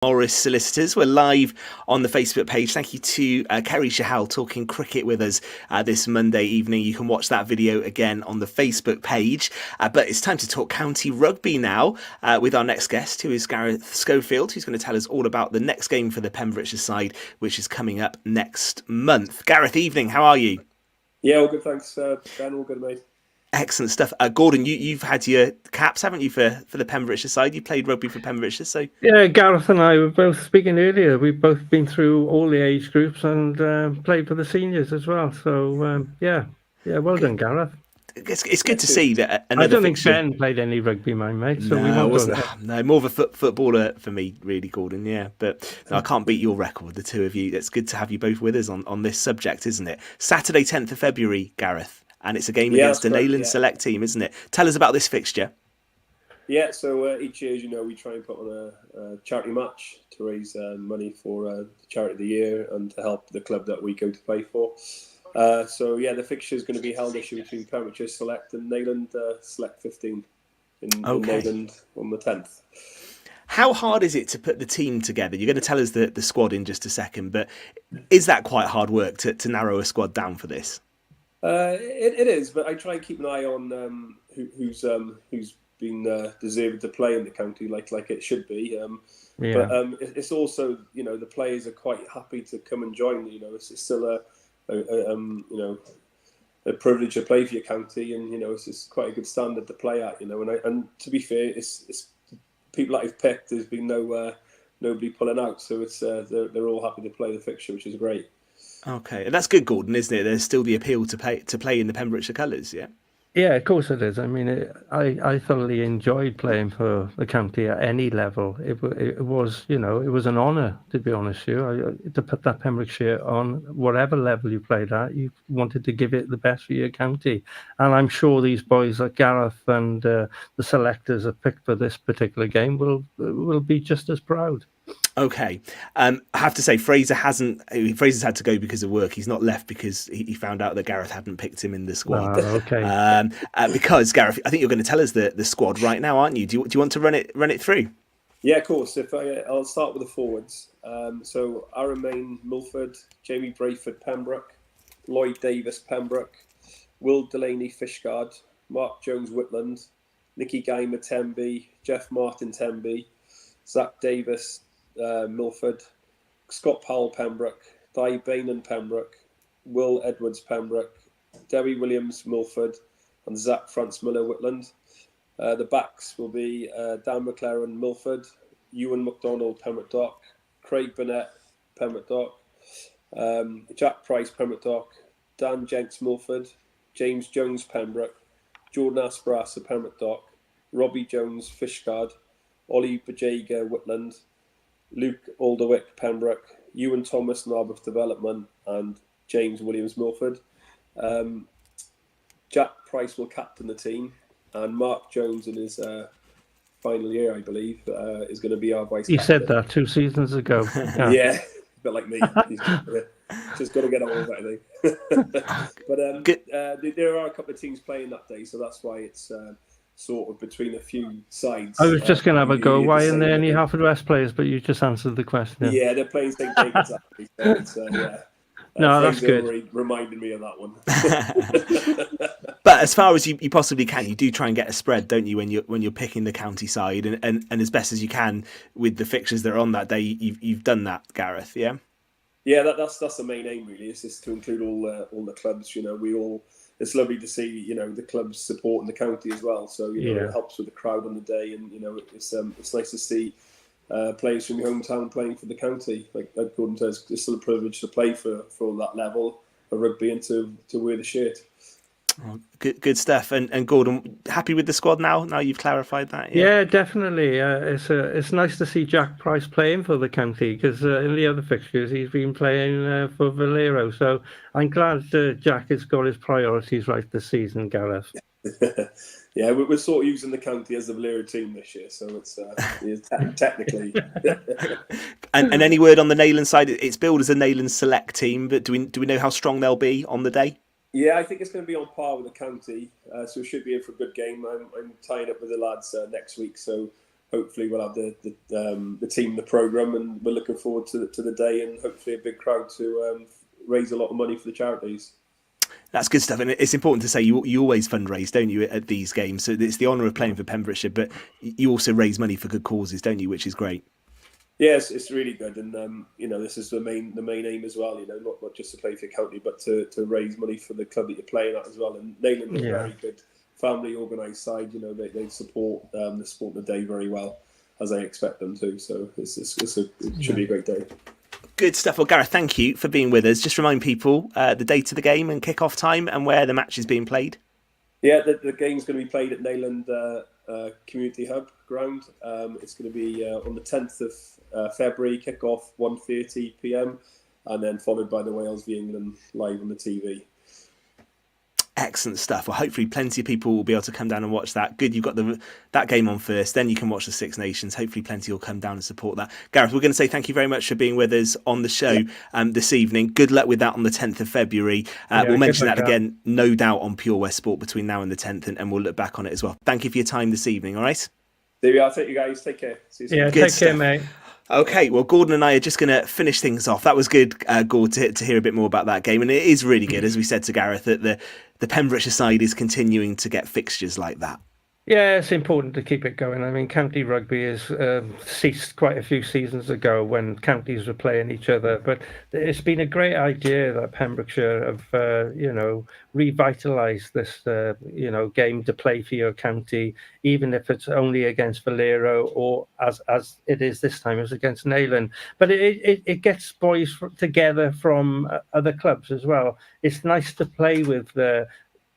Morris Solicitors. We're live on the Facebook page. Thank you to Kerry Shahal talking cricket with us this Monday evening. You can watch that video again on the Facebook page. But it's time to talk county rugby now with our next guest, who is Gareth Scourfield, who's going to tell us all about the next game for the Pembrokeshire side, which is coming up next month. Gareth, evening. How are you? Yeah, all good, thanks, Ben. All good, mate. Excellent stuff. Gordon, you've had your caps, haven't you, for the Pembrokeshire side? You played rugby for Pembrokeshire, so... Yeah, Gareth and I were both speaking earlier. We've both been through all the age groups and played for the seniors as well. So, yeah, well done, Gareth. It's good to see that another I don't fixture... think Ben played any rugby, my mate, so no, we won't go there. No, more of a footballer for me, really, Gordon, yeah. But no, I can't beat your record, the two of you. It's good to have you both with us on this subject, isn't it? Saturday, 10th of February, Gareth. And it's a game against the Nayland Select team, isn't it? Tell us about this fixture. Yeah, so each year, as you know, we try and put on a charity match to raise money for the Charity of the Year and to help the club that we go to play for. So, yeah, the fixture is going to be held this year between Pembrokeshire Select and Nayland Select 15 in Nayland on the 10th. How hard is it to put the team together? You're going to tell us the squad in just a second, but is that quite hard work to narrow a squad down for this? It is, but I try and keep an eye on who's been deserved to play in the county like it should be. But it's also, you know, the players are quite happy to come and join. You know, it's still a privilege to play for your county, and you know, it's quite a good standard to play at. You know, and to be fair, it's people that I've picked. There's been nobody pulling out, so it's they're all happy to play the fixture, which is great. Okay, and that's good, Gordon, isn't it? There's still the appeal to play in the Pembrokeshire colours, yeah? Yeah, of course it is. I mean, I thoroughly enjoyed playing for the county at any level. It was, you know, it was an honour, to be honest with you, to put that Pembrokeshire on whatever level you played at. You wanted to give it the best for your county. And I'm sure these boys like Gareth and the selectors have picked for this particular game will be just as proud. Okay. I have to say, Fraser's had to go because of work. He's not left because he found out that Gareth hadn't picked him in the squad. Oh, okay. Because, Gareth, I think you're going to tell us the squad right now, aren't you? Do you want to run it through? Yeah, of course. I'll start with the forwards. So Aaron Main, Milford, Jamie Brayford, Pembroke, Lloyd Davis, Pembroke, Will Delaney, Fishguard, Mark Jones, Whitland, Nicky Geimer, Tenby, Jeff Martin, Tenby, Zach Davis, Milford, Scott Powell, Pembroke, Di Bainan, Pembroke, Will Edwards, Pembroke, Debbie Williams, Milford, and Zach France Miller, Whitland. The backs will be Dan McLaren, Milford, Ewan McDonald, Pembroke Dock, Craig Burnett, Pembroke Dock, Jack Price, Pembroke Dock, Dan Jenks, Milford, James Jones, Pembroke, Jordan Asprasa, Pembroke Dock, Robbie Jones, Fishguard, Ollie Bajega, Whitland, Luke Alderwick, Pembroke, Ewan Thomas, Narberth Development, and James Williams, Milford. Jack Price will captain the team, and Mark Jones in his final year, I believe, is going to be our vice captain. You said that 2 seasons ago. Yeah, a bit like me. He's just got to get on with it, I think. But there are a couple of teams playing that day, so that's why it's sort of between a few sides. I was just going to have a go. Why aren't there any Halford West players? But you just answered the question. Yeah, they're playing St David's actually. So it's, yeah. No, that's good. Reminded me of that one. But as far as you possibly can, you do try and get a spread, don't you, when you're picking the county side, and as best as you can with the fixtures that are on that day, you've done that, Gareth. Yeah. Yeah, that's the main aim really. It's just to include all the clubs. You know, it's lovely to see, you know, the clubs supporting the county as well. So you know, it helps with the crowd on the day, and you know, it's nice to see players from your hometown playing for the county. Like Gordon says, it's still a privilege to play for that level of rugby and to wear the shirt. Oh, good stuff. And Gordon, happy with the squad now? Now you've clarified that. Yeah, definitely. It's nice to see Jack Price playing for the county, because in the other fixtures he's been playing for Valero. So I'm glad Jack has got his priorities right this season, Gareth. Yeah, we're sort of using the county as the Valero team this year, so it's technically. and any word on the Nayland side? It's billed as a Nayland Select team, but do we know how strong they'll be on the day? Yeah, I think it's going to be on par with the county, so we should be in for a good game. I'm tying up with the lads next week, so hopefully we'll have the team, the programme, and we're looking forward to the day, and hopefully a big crowd to raise a lot of money for the charities. That's good stuff, and it's important to say you always fundraise, don't you, at these games? So it's the honour of playing for Pembrokeshire, but you also raise money for good causes, don't you? Which is great. Yes, it's really good, and this is the main aim as well. Not just to play for your county, but to raise money for the club that you're playing at as well. And Neyland are a very good family organised side. They support the day very well, as I expect them to. So it should be a great day. Good stuff. Well, Gareth, thank you for being with us. Just remind people the date of the game and kick-off time and where the match is being played. Yeah, the game's going to be played at Neyland Community Hub ground. It's going to be on the 10th of February, kick-off 1:30 p.m, and then followed by the Wales v England live on the TV. Excellent stuff. Well, hopefully plenty of people will be able to come down and watch that. Good, you've got that game on first, then you can watch the Six Nations. Hopefully plenty will come down and support that. Gareth, we're going to say thank you very much for being with us on the show this evening. Good luck with that on the 10th of February. We'll mention that again, no doubt, on Pure West Sport between now and the 10th, and we'll look back on it as well. Thank you for your time this evening, all right? There we are. Thank you, guys. Take care. See you soon. Yeah, take care, mate. Okay, well, Gordon and I are just going to finish things off. That was good, Gord, to hear a bit more about that game. And it is really good, as we said to Gareth, that the Pembrokeshire side is continuing to get fixtures like that. Yeah, it's important to keep it going. I mean, county rugby has ceased quite a few seasons ago when counties were playing each other. But it's been a great idea that Pembrokeshire have, revitalised this, game to play for your county, even if it's only against Valero or as it is this time, it's against Neyland. But it gets boys together from other clubs as well. It's nice to play with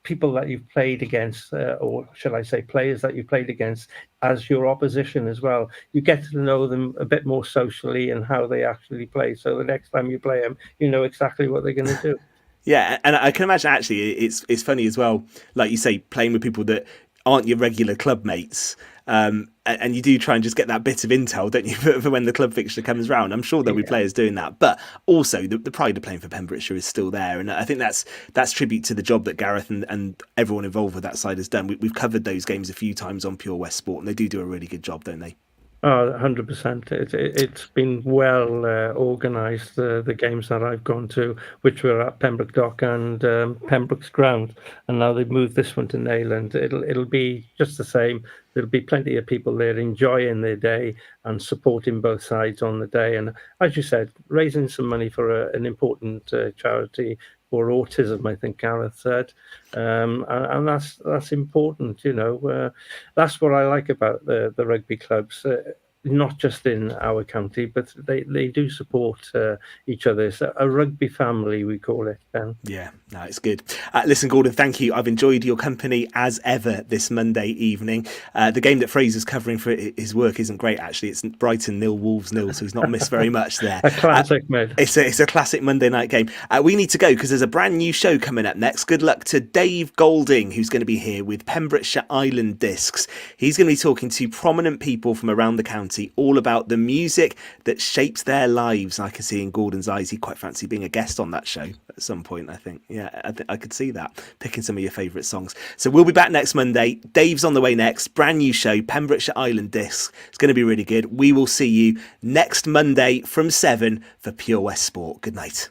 people that you've played against, or shall I say players that you've played against as your opposition as well. You get to know them a bit more socially and how they actually play. So the next time you play them, you know exactly what they're going to do. Yeah, and I can imagine actually it's funny as well, like you say, playing with people that aren't your regular club mates. And you do try and just get that bit of intel, don't you, for when the club fixture comes round. I'm sure there'll be players doing that, but also the pride of playing for Pembrokeshire is still there, and I think that's tribute to the job that Gareth and everyone involved with that side has done. We've covered those games a few times on Pure West Sport, and they do a really good job, don't they? Oh, 100%. It's been well organised, the games that I've gone to, which were at Pembroke Dock and Pembroke's Ground, and now they've moved this one to Neyland. It'll be just the same. There'll be plenty of people there enjoying their day and supporting both sides on the day. And as you said, raising some money for an important charity for autism, I think Gareth said, and that's important. That's what I like about the rugby clubs. Not just in our county, but they do support each other. It's a rugby family, we call it, Ben. Yeah, no, it's good. Listen, Gordon, thank you. I've enjoyed your company as ever this Monday evening. The game that Fraser's covering for his work isn't great, actually. It's Brighton 0, Wolves 0, so he's not missed very much there. A classic, mate. It's a classic Monday night game. We need to go because there's a brand new show coming up next. Good luck to Dave Golding, who's going to be here with Pembrokeshire Island Discs. He's going to be talking to prominent people from around the county all about the music that shapes their lives. I can see in Gordon's eyes he'd quite fancy being a guest on that show at some point, I think. Yeah, I could see that, picking some of your favourite songs. So we'll be back next Monday. Dave's on the way next. Brand new show, Pembrokeshire Island Discs. It's going to be really good. We will see you next Monday from 7 for Pure West Sport. Good night.